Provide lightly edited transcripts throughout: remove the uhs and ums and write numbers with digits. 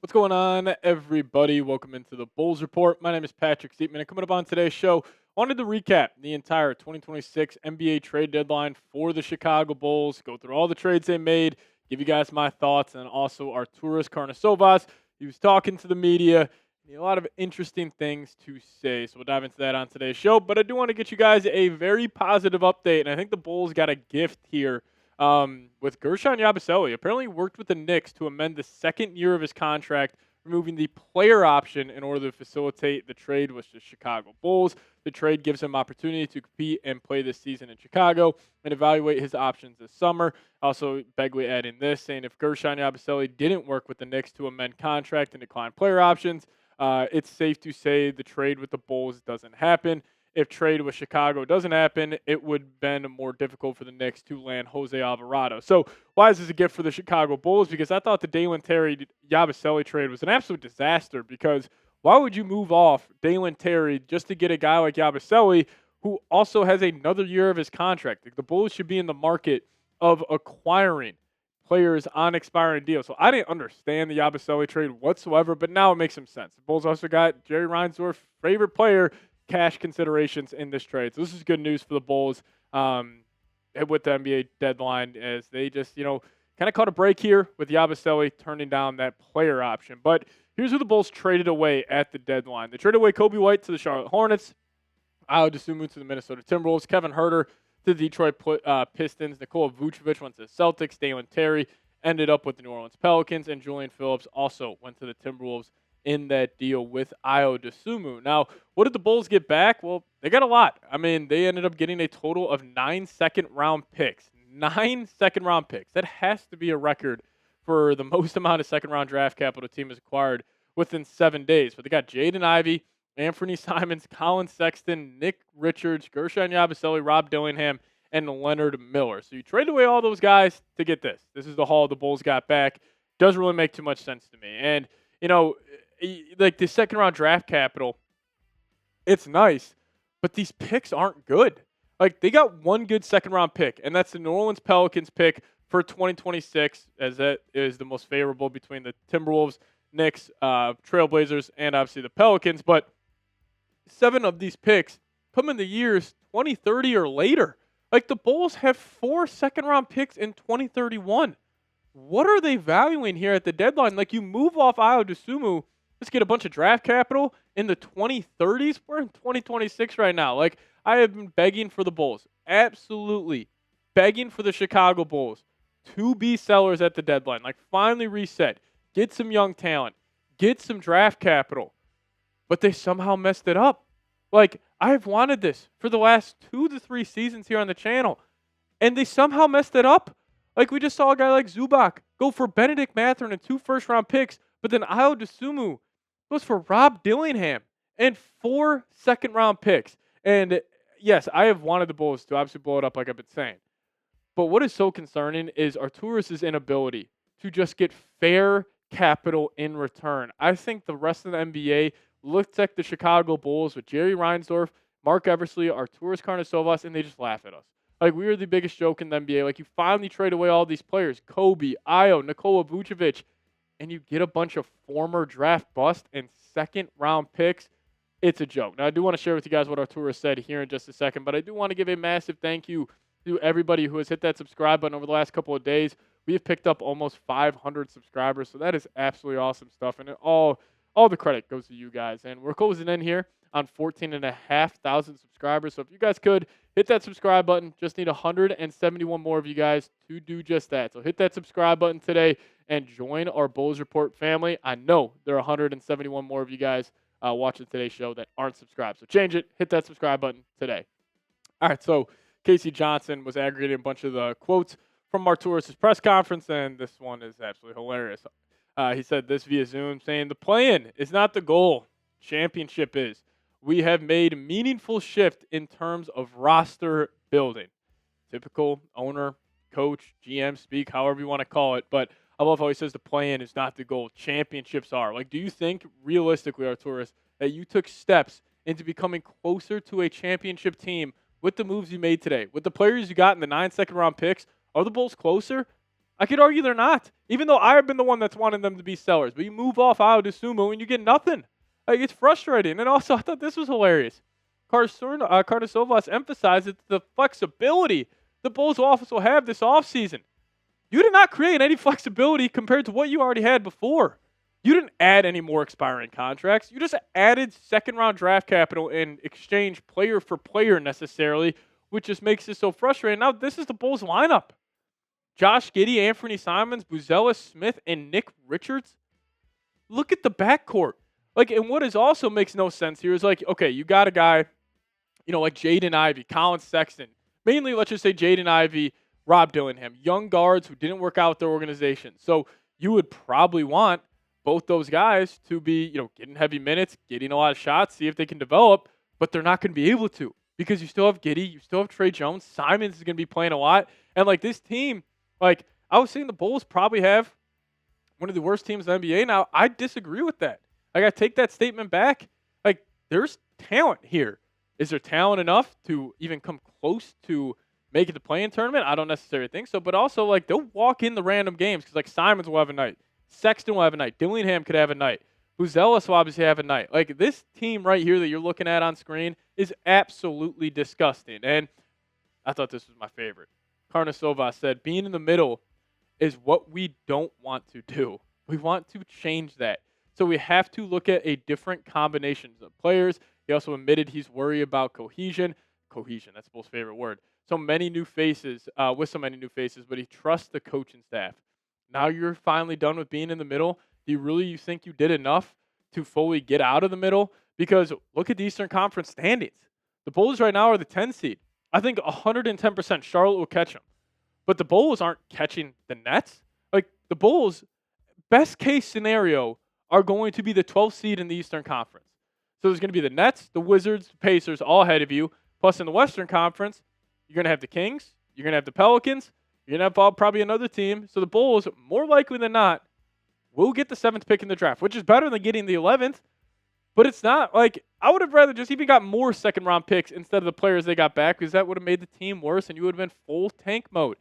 What's going on, everybody? Welcome into the Bulls Report. My name is Patrick Siepman, and coming up on today's show, wanted to recap the entire 2026 NBA trade deadline for the Chicago Bulls, go through all the trades they made, give you guys my thoughts, and also Arturas Karnisovas. He was talking to the media. A lot of interesting things to say, so we'll dive into that on today's show. But I do want to get you guys a very positive update, and I think the Bulls got a gift here with Guerschon Yabusele. Apparently worked with the Knicks to amend the second year of his contract, removing the player option in order to facilitate the trade with the Chicago Bulls. The trade gives him opportunity to compete and play this season in Chicago and evaluate his options this summer. Also, Begley adding this, saying if Guerschon Yabusele didn't work with the Knicks to amend contract and decline player options, it's safe to say the trade with the Bulls doesn't happen. If trade with Chicago doesn't happen, it would have been more difficult for the Knicks to land Jose Alvarado. So why is this a gift for the Chicago Bulls? Because I thought the Dalen Terry Yabusele trade was an absolute disaster, because why would you move off Dalen Terry just to get a guy like Yabusele who also has another year of his contract? Like, the Bulls should be in the market of acquiring players on expiring deals. So I didn't understand the Yabusele trade whatsoever, but now it makes some sense. The Bulls also got Jerry Reinsdorf's favorite player cash considerations in this trade. So this is good news for the Bulls with the NBA deadline, as they just, kind of caught a break here with Yabusele turning down that player option. But here's who the Bulls traded away at the deadline. They traded away Kobe White to the Charlotte Hornets, Ayo Dosunmu to the Minnesota Timberwolves, Kevin Huerter to the Detroit Pistons, Nikola Vucevic went to the Celtics, Dalen Terry ended up with the New Orleans Pelicans, and Julian Phillips also went to the Timberwolves in that deal with Ayo Dosunmu. Now, what did the Bulls get back? Well, they got a lot. I mean, they ended up getting a total of 9 second-round picks. 9 second-round picks. That has to be a record for the most amount of second-round draft capital a team has acquired within 7 days. But they got Jaden Ivey, Anfernee Simons, Collin Sexton, Nick Richards, Guerschon Yabusele, Rob Dillingham, and Leonard Miller. So you trade away all those guys to get this. This is the haul the Bulls got back. Doesn't really make too much sense to me. And, like the second-round draft capital, it's nice, but these picks aren't good. Like, they got one good second-round pick, and that's the New Orleans Pelicans pick for 2026, as that is the most favorable between the Timberwolves, Knicks, Trailblazers, and obviously the Pelicans. But 7 of these picks come in the years 2030 or later. Like, the Bulls have 4 second-round picks in 2031. What are they valuing here at the deadline? Like, you move off Ayo Dosunmu, let's get a bunch of draft capital in the 2030s. We're in 2026 right now. Like, I have been begging for the Bulls, absolutely begging for the Chicago Bulls to be sellers at the deadline. Like, finally reset, get some young talent, get some draft capital. But they somehow messed it up. Like, I've wanted this for the last 2 to 3 seasons here on the channel, and they somehow messed it up. Like, we just saw a guy like Zubac go for Benedict Mathurin and 2 first-round picks, but then Ayo Dosunmu goes for Rob Dillingham and 4 second-round picks. And yes, I have wanted the Bulls to obviously blow it up, like I've been saying. But what is so concerning is Arturas' inability to just get fair capital in return. I think the rest of the NBA looks at the Chicago Bulls with Jerry Reinsdorf, Mark Eversley, Arturas Karnisovas, and they just laugh at us. Like, we are the biggest joke in the NBA. Like, you finally trade away all these players, Kobe, Ayo, Nikola Vucevic, and you get a bunch of former draft bust and second-round picks. It's a joke. Now, I do want to share with you guys what Arturas said here in just a second, but I do want to give a massive thank you to everybody who has hit that subscribe button over the last couple of days. We have picked up almost 500 subscribers, so that is absolutely awesome stuff, and all the credit goes to you guys. And we're closing in here on 14,500 subscribers. So if you guys could hit that subscribe button, just need 171 more of you guys to do just that. So hit that subscribe button today and join our Bulls Report family. I know there are 171 more of you guys watching today's show that aren't subscribed. So change it. Hit that subscribe button today. All right, so Casey Johnson was aggregating a bunch of the quotes from Arturas' press conference, and this one is absolutely hilarious. He said this via Zoom, saying, "The play-in is not the goal. Championship is. We have made meaningful shift in terms of roster building." Typical owner, coach, GM speak, however you want to call it. But I love how he says the play-in is not the goal. Championships are. Like, do you think, realistically, Arturas, that you took steps into becoming closer to a championship team with the moves you made today? With the players you got in the 9 second-round picks, are the Bulls closer? I could argue they're not, even though I've been the one that's wanted them to be sellers. But you move off Audisumu and you get nothing. Like, it's frustrating. And also, I thought this was hilarious. Karnisovas emphasizes the flexibility the Bulls office will have this offseason. You did not create any flexibility compared to what you already had before. You didn't add any more expiring contracts. You just added second-round draft capital in exchange player for player necessarily, which just makes this so frustrating. Now, this is the Bulls lineup. Josh Giddey, Anfernee Simons, Buzella Smith, and Nick Richards. Look at the backcourt. Like, and what is also makes no sense here is, like, okay, you got a guy, like Jaden Ivey, Collin Sexton. Mainly, let's just say Jaden Ivey, Rob Dillingham. Young guards who didn't work out with their organization. So you would probably want both those guys to be, getting heavy minutes, getting a lot of shots, see if they can develop, but they're not going to be able to because you still have Giddey, you still have Trey Jones, Simons is going to be playing a lot. And, like, this team, like, I was saying the Bulls probably have one of the worst teams in the NBA now. I disagree with that. I got to take that statement back. Like, there's talent here. Is there talent enough to even come close to making the play-in tournament? I don't necessarily think so. But also, like, they'll walk in the random games because, like, Simons will have a night. Sexton will have a night. Dillingham could have a night. Buzella will obviously have a night. Like, this team right here that you're looking at on screen is absolutely disgusting. And I thought this was my favorite. Karnisovas said, being in the middle is what we don't want to do. We want to change that. So we have to look at a different combinations of players. He also admitted he's worried about cohesion. Cohesion, that's Bull's favorite word. So many new faces, but he trusts the coaching staff. Now you're finally done with being in the middle. Do you think you did enough to fully get out of the middle? Because look at the Eastern Conference standings. The Bulls right now are the 10 seed. I think 110% Charlotte will catch them. But the Bulls aren't catching the Nets. Like, the Bulls, best case scenario, are going to be the 12th seed in the Eastern Conference. So there's going to be the Nets, the Wizards, the Pacers all ahead of you. Plus in the Western Conference, you're going to have the Kings, you're going to have the Pelicans, you're going to have probably another team. So the Bulls, more likely than not, will get the 7th pick in the draft, which is better than getting the 11th. But it's not like I would have rather just even got more second-round picks instead of the players they got back because that would have made the team worse and you would have been full tank mode.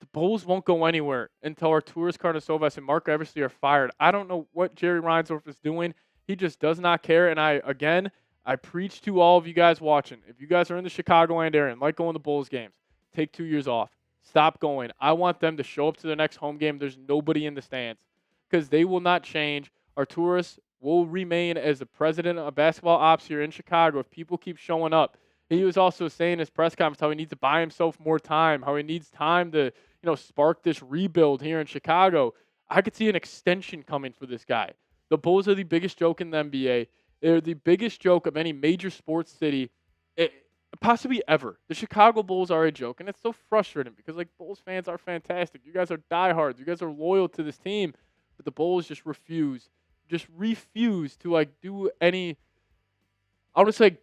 The Bulls won't go anywhere until Arturas Karnisovas and Mark Eversley are fired. I don't know what Jerry Reinsdorf is doing. He just does not care. And I preach to all of you guys watching. If you guys are in the Chicagoland area and like going to Bulls games, take 2 years off. Stop going. I want them to show up to their next home game. There's nobody in the stands because they will not change. Arturas will remain as the president of basketball ops here in Chicago if people keep showing up. He was also saying in his press conference how he needs to buy himself more time, how he needs time to spark this rebuild here in Chicago. I could see an extension coming for this guy. The Bulls are the biggest joke in the NBA. They're the biggest joke of any major sports city, possibly ever. The Chicago Bulls are a joke, and it's so frustrating because, like, Bulls fans are fantastic. You guys are diehards. You guys are loyal to this team, but the Bulls just refuse to, like, do any, I would say,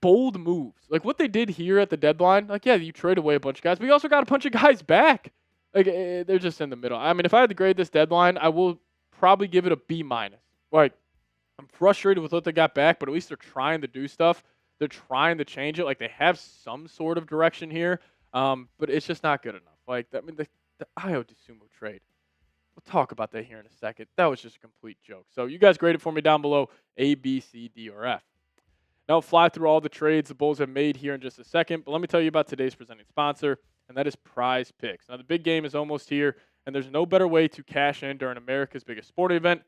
bold moves. Like what they did here at the deadline, like, yeah, you trade away a bunch of guys, but you also got a bunch of guys back. Like, they're just in the middle. I mean, if I had to grade this deadline, I will probably give it a B-. Like, I'm frustrated with what they got back, but at least they're trying to do stuff. They're trying to change it. Like, they have some sort of direction here, but it's just not good enough. Like, I mean, the Audisumu trade. We'll talk about that here in a second. That was just a complete joke. So you guys grade it for me down below, A, B, C, D, or F. Now I'll fly through all the trades the Bulls have made here in just a second, but let me tell you about today's presenting sponsor, and that is Prize Picks. Now the big game is almost here, and there's no better way to cash in during America's biggest sporting event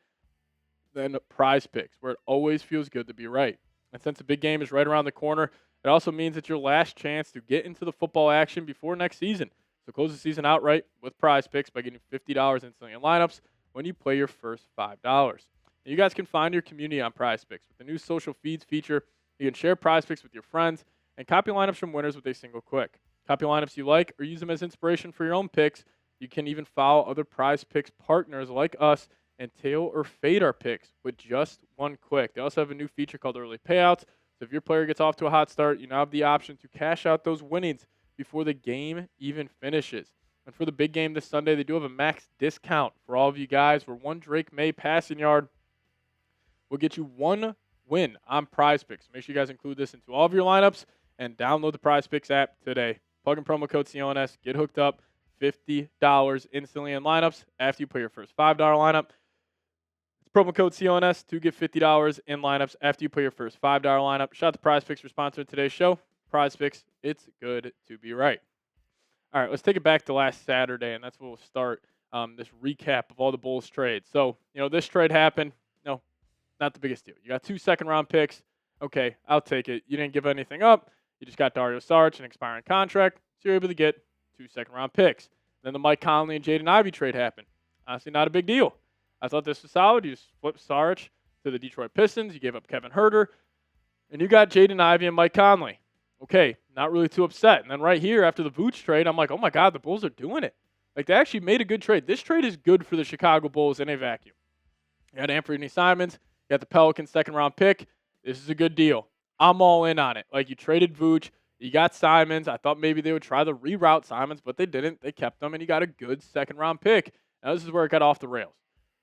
than Prize Picks, where it always feels good to be right. And since the big game is right around the corner, it also means it's your last chance to get into the football action before next season. So close the season outright with Prize Picks by getting $50 instantly in lineups when you play your first $5. Now you guys can find your community on Prize Picks. With the new social feeds feature, you can share Prize Picks with your friends and copy lineups from winners with a single click. Copy lineups you like or use them as inspiration for your own picks. You can even follow other Prize Picks partners like us and tail or fade our picks with just one click. They also have a new feature called Early Payouts. So if your player gets off to a hot start, you now have the option to cash out those winnings before the game even finishes. And for the big game this Sunday, they do have a max discount for all of you guys where one Drake May passing yard will get you one win on Prize Picks. Make sure you guys include this into all of your lineups and download the Prize Picks app today. Plug in promo code CLNS, get hooked up, $50 instantly in lineups after you put your first $5 lineup. Promo code CONS to get $50 in lineups after you put your first $5 lineup. Shout out to Prize Picks for sponsoring today's show. Prize Picks, it's good to be right. All right, let's take it back to last Saturday, and that's where we'll start this recap of all the Bulls trades. So, this trade happened. No, not the biggest deal. You got 2 second-round picks. Okay, I'll take it. You didn't give anything up. You just got Dario Saric, an expiring contract, so you're able to get 2 second-round picks. Then the Mike Conley and Jaden Ivey trade happened. Honestly, not a big deal. I thought this was solid. You just flipped Saric to the Detroit Pistons. You gave up Kevin Huerter. And you got Jaden Ivey and Mike Conley. Okay, not really too upset. And then right here, after the Vooch trade, I'm like, oh, my God, the Bulls are doing it. Like, they actually made a good trade. This trade is good for the Chicago Bulls in a vacuum. You got Anfernee Simons. You got the Pelicans' second-round pick. This is a good deal. I'm all in on it. Like, you traded Vooch. You got Simons. I thought maybe they would try to reroute Simons, but they didn't. They kept them, and you got a good second-round pick. Now, this is where it got off the rails.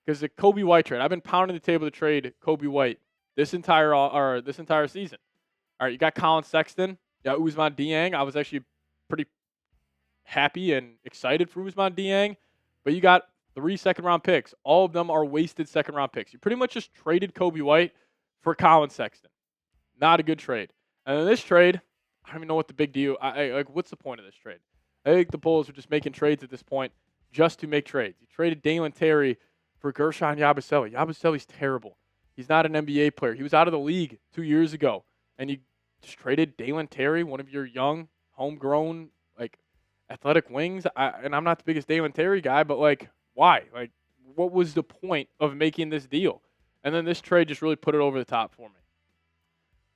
Because the Kobe White trade, I've been pounding the table to trade Kobe White this entire season. All right, you got Collin Sexton. You got Ousmane Dieng. I was actually pretty happy and excited for Ousmane Dieng. But you got 3 second-round picks. All of them are wasted second-round picks. You pretty much just traded Kobe White for Collin Sexton. Not a good trade. And then this trade, I don't even know what the big deal. What's the point of this trade? I think the Bulls are just making trades at this point just to make trades. You traded Dalen Terry for Guerschon Yabusele. Yabusele's terrible. He's not an NBA player. He was out of the league 2 years ago. And you just traded Dalen Terry, one of your young, homegrown, athletic wings. And I'm not the biggest Dalen Terry guy, but, why? What was the point of making this deal? And then this trade just really put it over the top for me.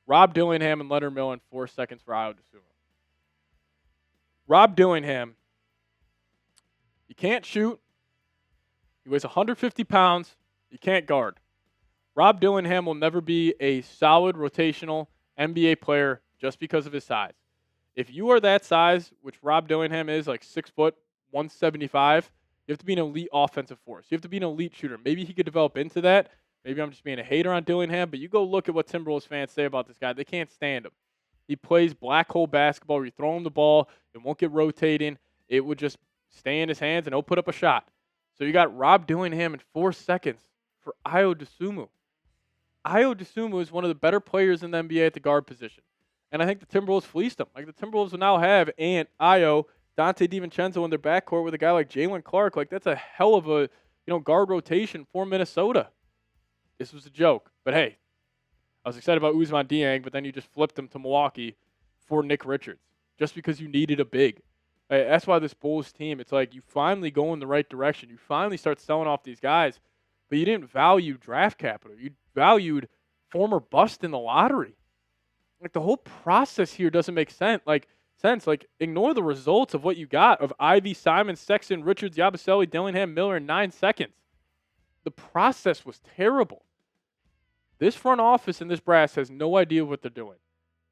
Rob Dillingham and Leonard Miller in 4 seconds for Ayo Dosunmu. Rob Dillingham, you can't shoot. He weighs 150 pounds. You can't guard. Rob Dillingham will never be a solid rotational NBA player just because of his size. If you are that size, which Rob Dillingham is, 6 foot, 175, you have to be an elite offensive force. You have to be an elite shooter. Maybe he could develop into that. Maybe I'm just being a hater on Dillingham, but you go look at what Timberwolves fans say about this guy. They can't stand him. He plays black hole basketball where you throw him the ball, it won't get rotating. It would just stay in his hands and he'll put up a shot. So you got Rob Dillingham in 4 seconds for Ayo Dosunmu. Ayo Dosunmu is one of the better players in the NBA at the guard position. And I think the Timberwolves fleeced him. The Timberwolves will now have Ayo, Dante DiVincenzo in their backcourt with a guy like Jalen Clark. That's a hell of a guard rotation for Minnesota. This was a joke. But hey, I was excited about Ousmane Dieng, but then you just flipped him to Milwaukee for Nick Richards just because you needed a big. That's why this Bulls team, it's you finally go in the right direction. You finally start selling off these guys, but you didn't value draft capital. You valued former bust in the lottery. The whole process here doesn't make sense. Ignore the results of what you got of Ivey, Simons, Sexton, Richards, Yabusele, Dillingham, Miller in 9 seconds. The process was terrible. This front office and this brass has no idea what they're doing.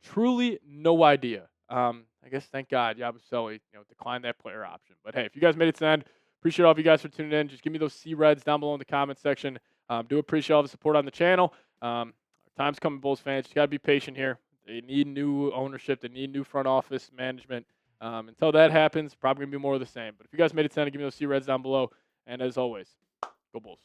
Truly no idea. I guess, thank God, Yabusele, declined that player option. But hey, if you guys made it to the end, appreciate all of you guys for tuning in. Just give me those C-Reds down below in the comment section. Do appreciate all the support on the channel. Time's coming, Bulls fans. You got to be patient here. They need new ownership. They need new front office management. Until that happens, probably going to be more of the same. But if you guys made it to the end, give me those C-Reds down below. And as always, go Bulls.